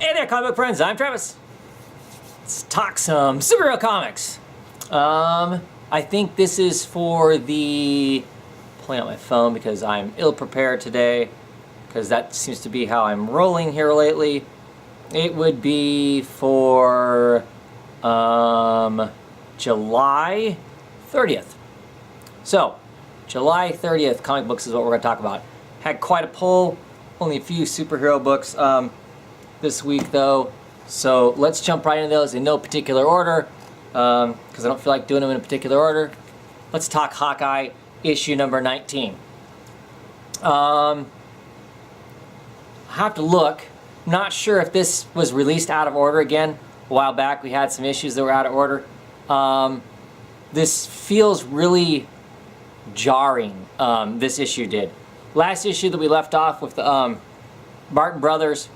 Hey there, comic book friends, I'm Travis. Let's talk some superhero comics. I think this is for the... pulling out my phone because I'm ill-prepared today, because that seems to be how I'm rolling here lately. It would be for July 30th. So, July 30th comic books is what we're going to talk about. Had quite a pull, only a few superhero books this week though. So let's jump right into those in no particular order, because I don't feel like doing them in a particular order. Let's talk Hawkeye, issue number 19. I have to look. I'm not sure if this was released out of order again. A while back we had some issues that were out of order. This feels really jarring, this issue did. Last issue that we left off with the Martin brothers,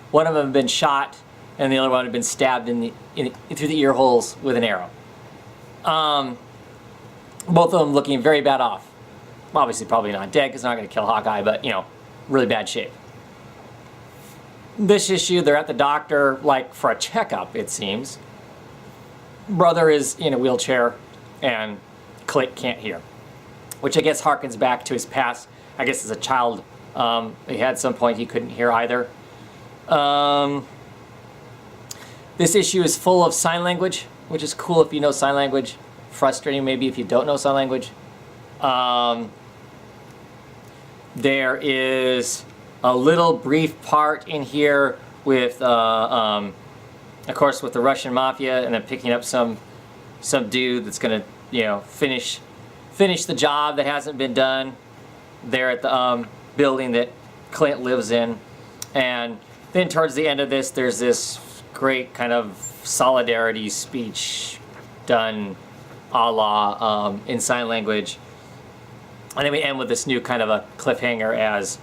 one of them had been shot and the other one had been stabbed through the ear holes with an arrow. Both of them looking very bad off. Obviously probably not dead because they're not going to kill Hawkeye, but you know, really bad shape. This issue, they're at the doctor, like for a checkup, it seems. Brother is in a wheelchair and Clint can't hear, which I guess harkens back to his past. I guess as a child, he had some point he couldn't hear either. This issue is full of sign language, which is cool if you know sign language. Frustrating maybe if you don't know sign language. There is a little brief part in here with, of course, with the Russian mafia, and then picking up some dude that's gonna, you know, finish the job that hasn't been done there at the building that Clint lives in. And then towards the end of this, there's this great kind of solidarity speech done a la in sign language. And then we end with this new kind of a cliffhanger as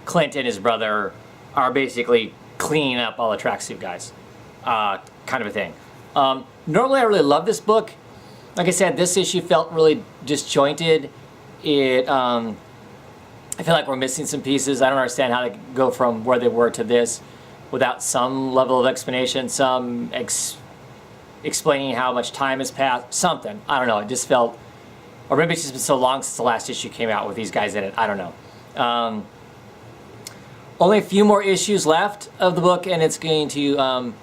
Clint and his brother are basically cleaning up all the tracksuit guys, kind of a thing. Normally I really love this book. Like I said, this issue felt really disjointed. I feel like we're missing some pieces. I don't understand how to go from where they were to this without some level of explanation, some explaining how much time has passed, something. I don't know, it just felt, or maybe it's just been so long since the last issue came out with these guys in it, I don't know. Only a few more issues left of the book and it's going to,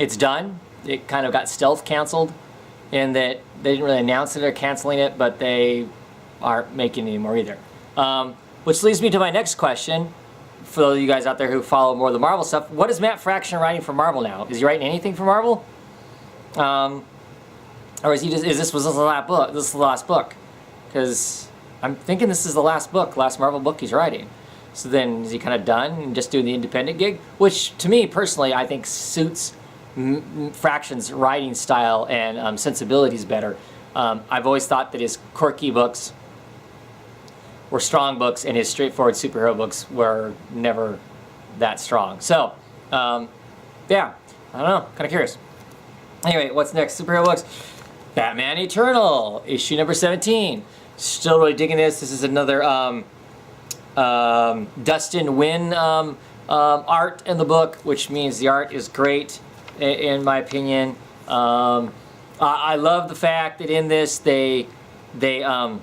it's done. It kind of got stealth canceled in that they didn't really announce that they're canceling it, but they aren't making it anymore either. Which leads me to my next question. For those of you guys out there who follow more of the Marvel stuff, what is Matt Fraction writing for Marvel now? Is he writing anything for Marvel? Or is he just, was this the last book? This is the last book? Because I'm thinking this is the last Marvel book he's writing. So then is he kind of done and just doing the independent gig? Which to me personally, I think suits Fraction's writing style and sensibilities better. I've always thought that his quirky books were strong books and his straightforward superhero books were never that strong. So, yeah, I don't know, kind of curious. Anyway, what's next? Superhero books. Batman Eternal, issue number 17. Still really digging this. This is another Dustin Nguyen art in the book, which means the art is great in my opinion. I love the fact that in this they bring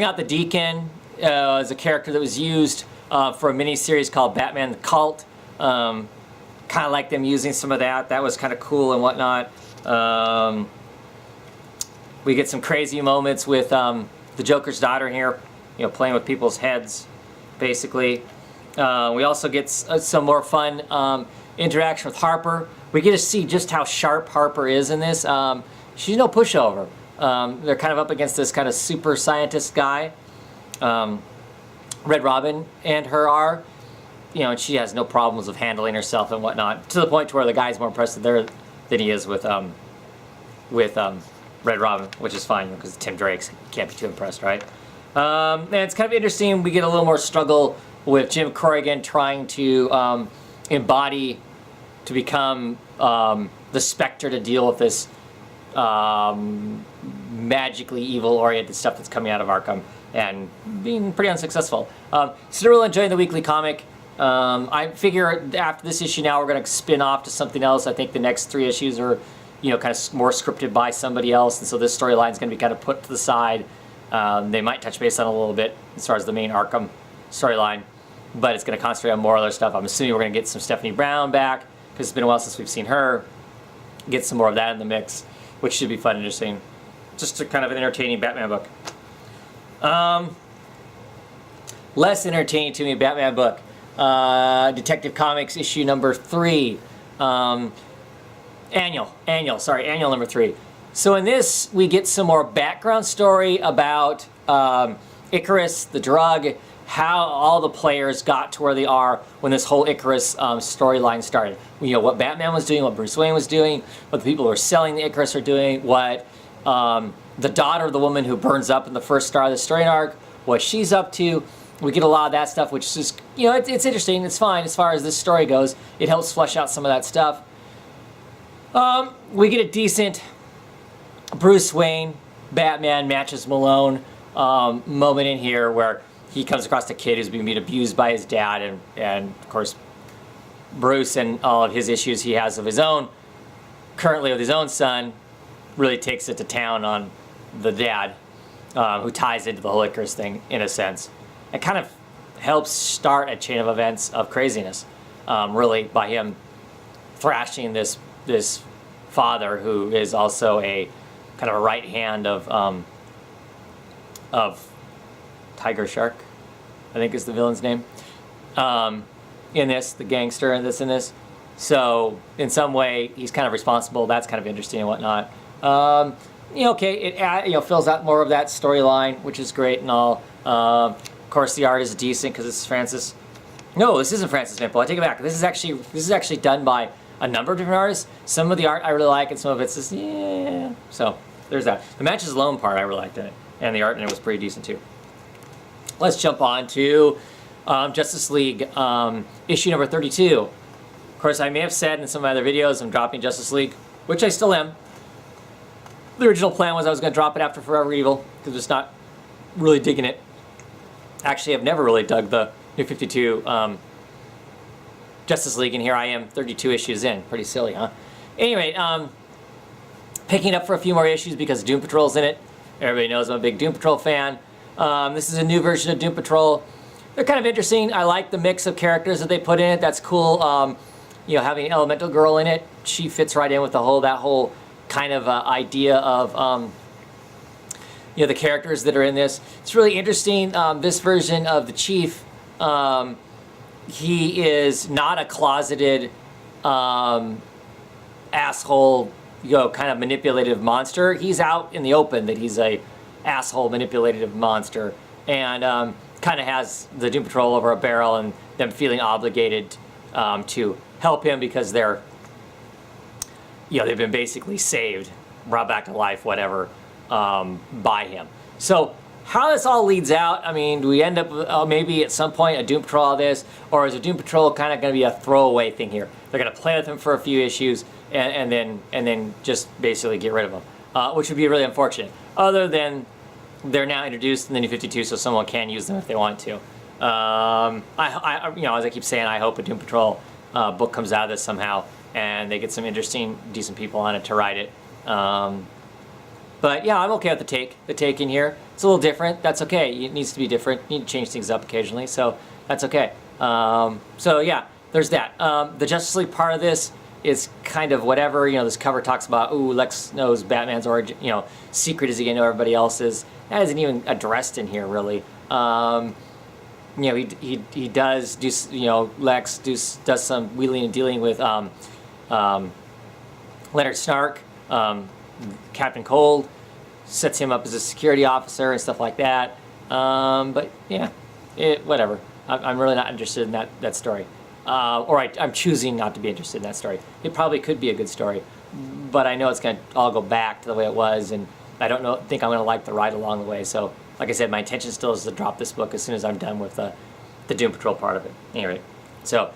out the Deacon as a character that was used for a mini-series called Batman the Cult. Kind of like them using some of that. That was kind of cool and whatnot. We get some crazy moments with the Joker's daughter here, you know, playing with people's heads, basically. We also get some more fun interaction with Harper. We get to see just how sharp Harper is in this. She's no pushover. They're kind of up against this kind of super scientist guy. Red Robin and her are, you know, and she has no problems of handling herself and whatnot, to the point to where the guy's more impressed there than he is with Red Robin, which is fine because Tim Drake's can't be too impressed, right? And it's kind of interesting. We get a little more struggle with Jim Corrigan trying to embody to become the Spectre to deal with this magically evil-oriented stuff that's coming out of Arkham. and being pretty unsuccessful. Still really enjoying the weekly comic. I figure after this issue now we're going to spin off to something else. I think the next 3 issues are, kind of more scripted by somebody else, and so this storyline is going to be kind of put to the side. They might touch base on a little bit as far as the main Arkham storyline, but it's going to concentrate on more other stuff. I'm assuming we're going to get some Stephanie Brown back, because it's been a while since we've seen her. Get some more of that in the mix, which should be fun and interesting. Just a kind of an entertaining Batman book. Less entertaining to me Batman book. Detective Comics issue number 3. Annual number 3. So in this, we get some more background story about Icarus, the drug, how all the players got to where they are when this whole Icarus storyline started. What Batman was doing, what Bruce Wayne was doing, what the people who are selling the Icarus are doing, what the daughter of the woman who burns up in the first star of the story arc, what she's up to. We get a lot of that stuff, which is, it's interesting. It's fine as far as this story goes. It helps flesh out some of that stuff. We get a decent Bruce Wayne, Batman matches Malone moment in here where he comes across a kid who's being abused by his dad, and of course Bruce and all of his issues he has of his own, currently with his own son, really takes it to town on the dad, who ties into the whole Icarus thing in a sense. It kind of helps start a chain of events of craziness, really, by him thrashing this father who is also a kind of a right hand of Tiger Shark, I think is the villain's name, in this, the gangster that's in this. So in some way he's kind of responsible. That's kind of interesting and whatnot. It fills out more of that storyline, which is great and all. Of course the art is decent because it's Francis. No, this isn't Francis Mipple. I take it back. This is actually done by a number of different artists. Some of the art I really like, and some of it's just yeah. So there's that. The matches alone part I really liked in it, and the art in it was pretty decent too. Let's jump on to Justice League issue number 32. Of course, I may have said in some of my other videos I'm dropping Justice League, which I still am. The original plan was I was going to drop it after Forever Evil because I'm just not really digging it. Actually, I've never really dug the New 52 Justice League, and here I am 32 issues in. Pretty silly, huh? Anyway, picking up for a few more issues because Doom Patrol's in it. Everybody knows I'm a big Doom Patrol fan. This is a new version of Doom Patrol. They're kind of interesting. I like the mix of characters that they put in it. That's cool. Having an Elemental Girl in it, she fits right in with that whole kind of idea of the characters that are in this. It's really interesting. This version of the Chief, he is not a closeted asshole, kind of manipulative monster. He's out in the open that he's a asshole manipulative monster, and kind of has the Doom Patrol over a barrel and them feeling obligated to help him because they've been basically saved, brought back to life, whatever, by him. So how this all leads out, I mean, do we end up maybe at some point a Doom Patrol of this, or is a Doom Patrol kind of going to be a throwaway thing here? They're going to play with him for a few issues and then just basically get rid of him, which would be really unfortunate. Other than they're now introduced in the New 52, so someone can use them if they want to. As I keep saying, I hope a Doom Patrol book comes out of this somehow, and they get some interesting, decent people on it to write it. But yeah, I'm okay with the take in here. It's a little different. That's okay. It needs to be different. You need to change things up occasionally, so that's okay. So yeah, there's that. The Justice League part of this is kind of whatever. This cover talks about, ooh, Lex knows Batman's origin, secret is he gonna know everybody else's. That isn't even addressed in here, really. He does do, Lex does some wheeling and dealing with Leonard Snark, Captain Cold, sets him up as a security officer and stuff like that. But yeah, whatever. I'm really not interested in that story. I'm choosing not to be interested in that story. It probably could be a good story, but I know it's going to all go back to the way it was, and I don't think I'm going to like the ride along the way. So, like I said, my intention still is to drop this book as soon as I'm done with the Doom Patrol part of it. Anyway, so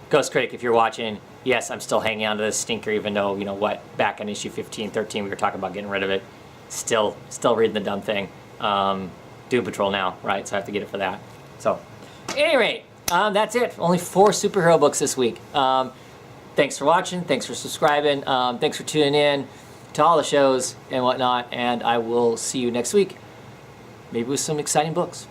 Ghost Critic, if you're watching, yes, I'm still hanging on to this stinker, even though, back in issue 15, 13, we were talking about getting rid of it. Still reading the dumb thing. Doom Doom Patrol now, right? So I have to get it for that. So, at any rate, that's it. Only 4 superhero books this week. Thanks for watching. Thanks for subscribing. Thanks for tuning in to all the shows and whatnot. And I will see you next week, maybe with some exciting books.